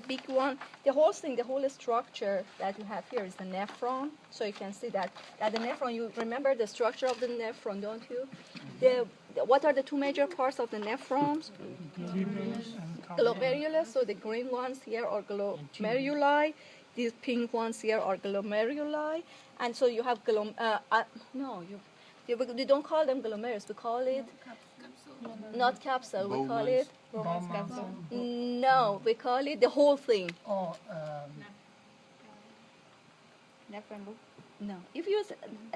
big one. The whole thing, the whole structure that you have here is the nephron. So you can see that the nephron, you remember the structure of the nephron, don't you? What are the two major parts of the nephrons? Glomerulus, so the green ones here are glomeruli. These pink ones here are glomeruli. And so you have we don't call them glomerulus, we call it not capsule, we call it no, we call it the whole thing. No, if you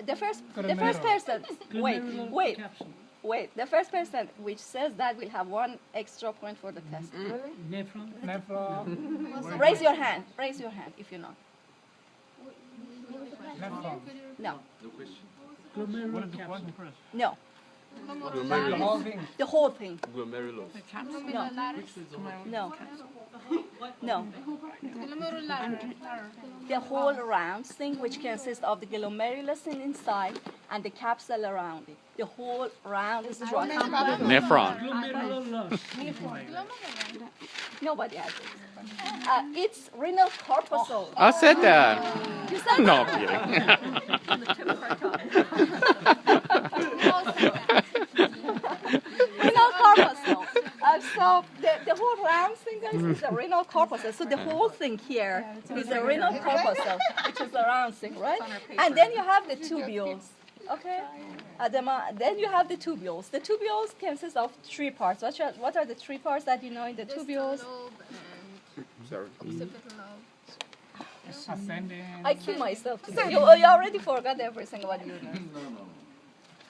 the first person wait, the first person which says that will have one extra point for the test. Really? Nephron. Raise your hand if you know. No. No. The whole thing. Glomerulus. No. No. The whole round thing, which consists of the glomerulus inside and the capsule around it. The whole round structure. Nephron. Nobody has it. It's renal corpuscle. I said that. You said No, that? I'm kidding. Renal corpuscle. So the whole round thing is the renal corpuscle. So the whole thing here is the renal corpuscle, which is the round thing, right? And then you have the tubules. Okay. Then you have the tubules. The tubules consist of three parts. What are the three parts that you know in the tubules? I kill myself today. You already forgot everything what you know.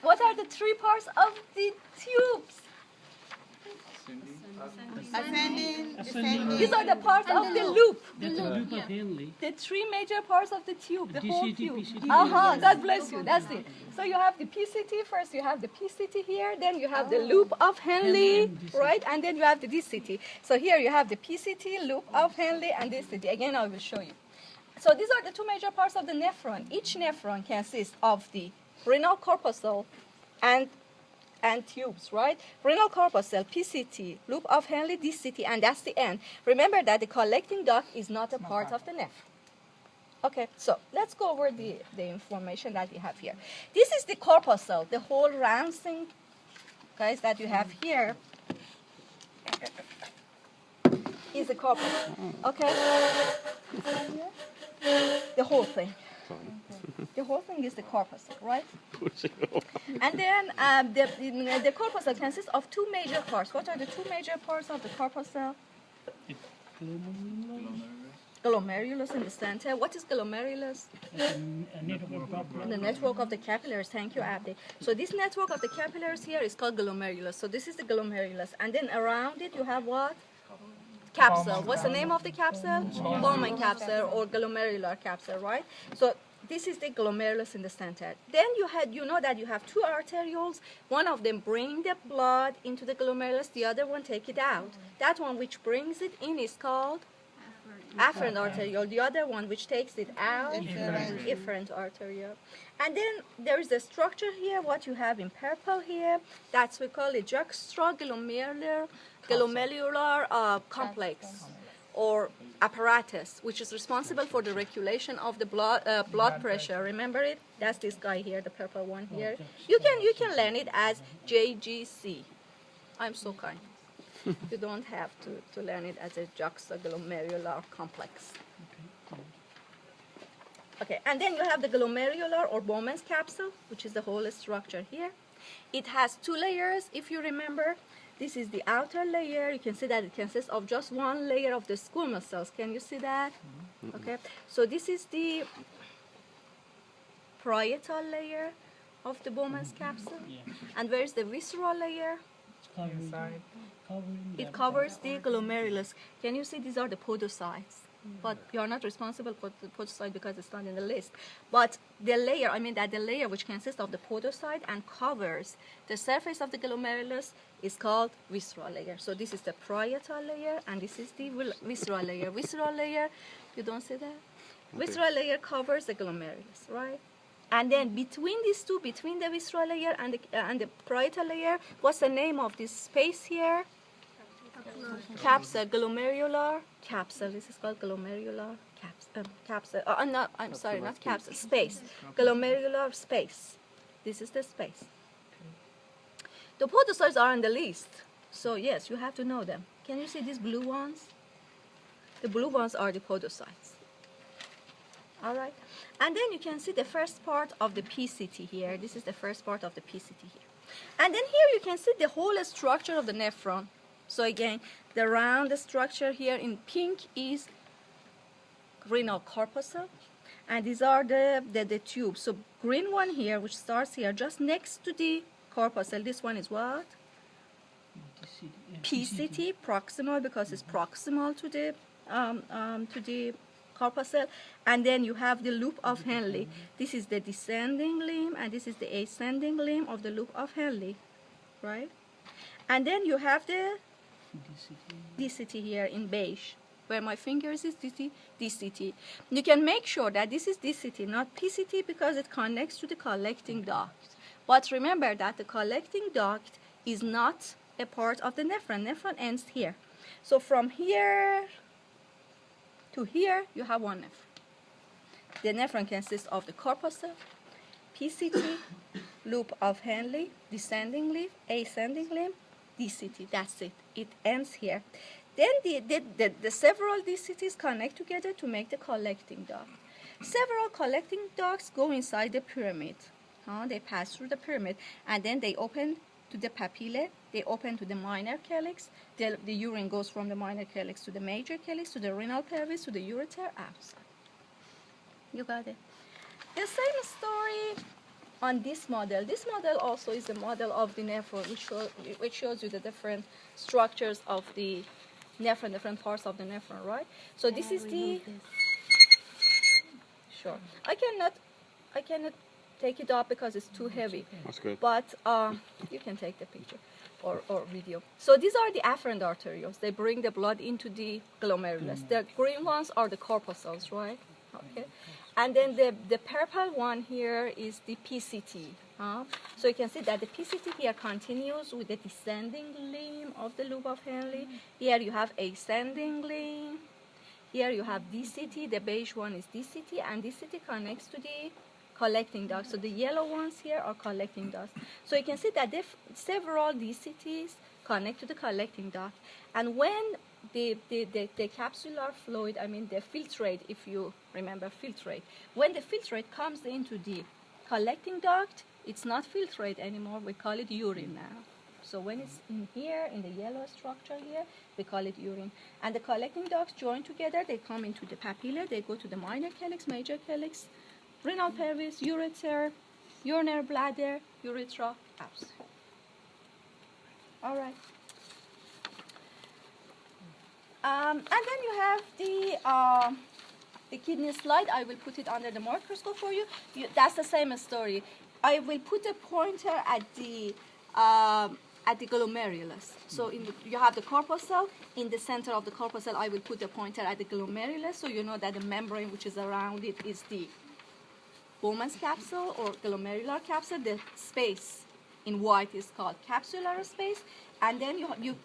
What are the three parts of the tubes? Ascending, descending. These are the parts of the loop. The three major parts of the tube, the whole DCT, tube. PCT. God bless you. That's it. So you have the PCT first. You have the PCT here. Then you have the loop of Henle, right? And then you have the DCT. So here you have the PCT, loop of Henle, and DCT. Again, I will show you. So these are the two major parts of the nephron. Each nephron consists of the renal corpuscle and tubes, right? Renal corpuscle, PCT, loop of Henle, DCT, and that's the end. Remember that the collecting duct is not a part of the nephron. Okay, so let's go over the information that we have here. This is the corpuscle, the whole round thing, guys, that you have here is the corpuscle. Okay? The whole thing. The whole thing is the corpuscle, right? And then the corpuscle consists of two major parts. What are the two major parts of the corpuscle? Glomerulus in the center. What is glomerulus? The network of the capillaries. Thank you, Abdi. So this network of the capillaries here is called glomerulus. So this is the glomerulus. And then around it you have what? Capsule. What's the name of the capsule? Bowman capsule or glomerular capsule, right? So this is the glomerulus in the center. Then you know that you have two arterioles. One of them bring the blood into the glomerulus. The other one take it out. That one which brings it in is called afferent arteriole. The other one which takes it out, efferent arteriole. And then there is a structure here, what you have in purple here, that's we call it juxtaglomerular complex or apparatus, which is responsible for the regulation of the blood pressure. Remember it? That's this guy here, the purple one here. You can learn it as JGC. I'm so kind. You don't have to learn it as a juxtaglomerular complex. Okay, and then you have the glomerular or Bowman's capsule, which is the whole structure here. It has two layers, if you remember. This is the outer layer. You can see that it consists of just one layer of the squamous cells. Can you see that? Okay, so this is the parietal layer of the Bowman's capsule. And where is the visceral layer? It covers the glomerulus. Can you see these are the podocytes? But you are not responsible for the podocyte because it's not in the list. But the layer, the layer which consists of the podocyte and covers the surface of the glomerulus is called visceral layer. So this is the parietal layer and this is the visceral layer. Visceral layer, you don't see that? Okay. Visceral layer covers the glomerulus, right? And then between these two, between the visceral layer and the parietal layer, what's the name of this space here? Capsule, glomerular capsule. This is called glomerular capsule. I'm sorry, not capsule. Space. Glomerular space. This is the space. The podocytes are on the list, so yes, you have to know them. Can you see these blue ones? The blue ones are the podocytes. All right, and then you can see the first part of the PCT here. This is the first part of the PCT here. And then here you can see the whole structure of the nephron. So again, the round structure here in pink is renal corpuscle, and these are the tubes. So green one here, which starts here just next to the corpuscle. This one is what? PCT, proximal, because it's proximal to the corpuscle. And then you have the loop of Henle. This is the descending limb, and this is the ascending limb of the loop of Henle, right? And then you have the DCT here in beige, where my fingers is DCT. You can make sure that this is DCT, not PCT, because it connects to the collecting duct. But remember that the collecting duct is not a part of the nephron. Nephron ends here. So from here to here, you have one nephron. The nephron consists of the corpuscle, PCT, loop of Henle, descending limb, ascending limb, DCT. That's it. It ends here. Then the several DCTs connect together to make the collecting duct. Several collecting ducts go inside the pyramid. They pass through the pyramid, and then they open to the papillae, they open to the minor calyx. The urine goes from the minor calyx to the major calyx, to the renal pelvis, to the ureter, outside. You got it? The same story on this model. This model also is the model of the nephron, which shows you the different structures of the nephron, different parts of the nephron, right? So this is the... Sure. I cannot take it up because it's too heavy. That's good. But you can take the picture or video. So these are the afferent arterioles. They bring the blood into the glomerulus. The green ones are the corpuscles, right? Okay. And then the purple one here is the PCT. So you can see that the PCT here continues with the descending limb of the loop of Henle. Here you have ascending limb. Here you have DCT. The beige one is DCT, and DCT connects to the collecting ducts. So the yellow ones here are collecting ducts. So you can see that several DCTs connect to the collecting duct. And when the capsular fluid, I mean the filtrate, if you remember filtrate, when the filtrate comes into the collecting duct, it's not filtrate anymore, we call it urine now. So when it's in here, in the yellow structure here, we call it urine. And the collecting ducts join together, they come into the papillae, they go to the minor calyx, major calyx, renal pelvis, ureter, urinary bladder, urethra, outside. All right. And then you have the kidney slide. I will put it under the microscope for you. That's the same story. I will put a pointer at the glomerulus. So you have the corpuscle. In the center of the corpuscle, I will put a pointer at the glomerulus, so you know that the membrane which is around it is the Bowman's capsule or glomerular capsule. The space in white is called capsular space. And then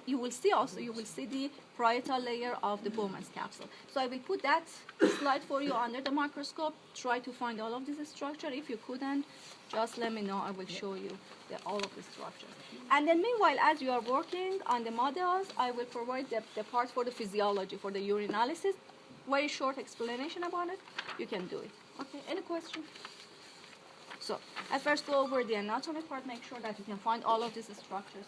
you will see the parietal layer of the Bowman's capsule. So I will put that slide for you under the microscope. Try to find all of this structure. If you couldn't, just let me know. I will show you all of the structures. And then meanwhile, as you are working on the models, I will provide the part for the physiology, for the urinalysis. Very short explanation about it. You can do it. Okay, any questions? So I first go over the anatomy part, make sure that you can find all of these structures.